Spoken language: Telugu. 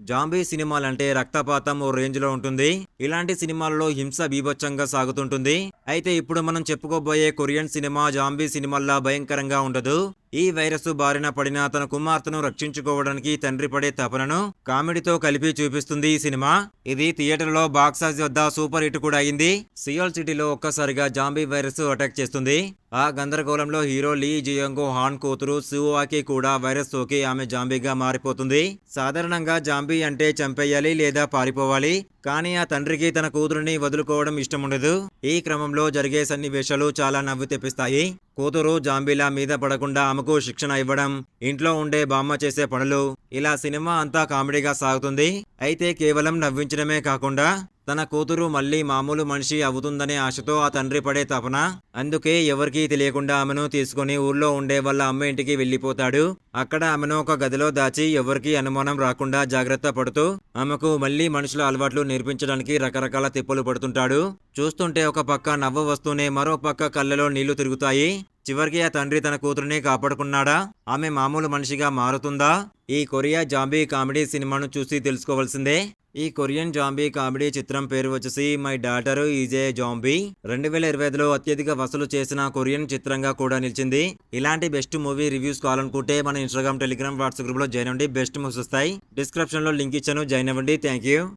జాంబీ సినిమాలంటే రక్తపాతం ఓ రేంజ్ లో ఉంటుంది. ఇలాంటి సినిమాల్లో హింస బీభత్సంగా సాగుతుంటుంది. అయితే ఇప్పుడు మనం చెప్పుకోబోయే కొరియన్ సినిమా జాంబీ సినిమాల్లా భయంకరంగా ఉండదు. ఈ వైరస్ బారిన పడిన తన కుమార్తెను రక్షించుకోవడానికి తండ్రి పడే తపనను కామెడీతో కలిపి చూపిస్తుంది ఈ సినిమా. ఇది థియేటర్లో బాక్సాఫీస్ వద్ద సూపర్ హిట్ కూడా అయింది. సియోల్ సిటీలో ఒక్కసారిగా జాంబీ వైరస్ అటాక్ చేస్తుంది. ఆ గందరగోళంలో హీరో లీ జియోంగ్ హాన్ కూతురు సువాకి కూడా వైరస్ సోకి ఆమె జాంబీగా మారిపోతుంది. సాధారణంగా జాంబీ అంటే చంపేయాలి లేదా పారిపోవాలి. కానీ ఆ తండ్రికి తన కూతురుని వదులుకోవడం ఇష్టముండదు. ఈ క్రమంలో జరిగే సన్నివేశాలు చాలా నవ్వు తెప్పిస్తాయి. కూతురు జాంబీలా మీద పడకుండా ఆమెకు శిక్షణ ఇవ్వడం, ఇంట్లో ఉండే బామ్మ చేసే పనులు, ఇలా సినిమా అంతా కామెడీగా సాగుతుంది. అయితే కేవలం నవ్వించడమే కాకుండా తన కూతురు మళ్ళీ మామూలు మనిషి అవుతుందనే ఆశతో ఆ తండ్రి పడే తపన. అందుకే ఎవరికీ తెలియకుండా ఆమెను తీసుకుని ఊర్లో ఉండే వాళ్ళ అమ్మ ఇంటికి వెళ్లిపోతాడు. అక్కడ ఆమెను ఒక గదిలో దాచి ఎవరికీ అనుమానం రాకుండా జాగ్రత్త పడుతూ ఆమెకు మళ్ళీ మనుషుల అలవాట్లు నేర్పించడానికి రకరకాల తిప్పలు పడుతుంటాడు. చూస్తుంటే ఒక పక్క నవ్వు వస్తూనే మరో పక్క కళ్ళలో నీళ్లు తిరుగుతాయి. చివరికి ఆ తండ్రి తన కూతురుని కాపాడుకున్నాడా? ఆమె మామూలు మనిషిగా మారుతుందా? ఈ కొరియా జాంబీ కామెడీ సినిమాను చూసి తెలుసుకోవాల్సిందే. ఈ కొరియన్ జాంబీ కామెడీ చిత్రం పేరు వచ్చేసి my daughter is a zombie. 2025లో అత్యధిక వసూలు చేసిన కొరియన్ చిత్రంగా కూడా నిలిచింది. ఇలాంటి బెస్ట్ మూవీ రివ్యూస్ కావాలనుకుంటే మన ఇన్స్టాగ్రామ్, టెలిగ్రామ్, వాట్సాప్ గ్రూప్ లో జాయిన్ అవ్వండి. బెస్ట్ మూవీస్ వస్తాయి. డిస్క్రిప్షన్ లో లింక్ ఇచ్చాను, జాయిన్ అవ్వండి. Thank you.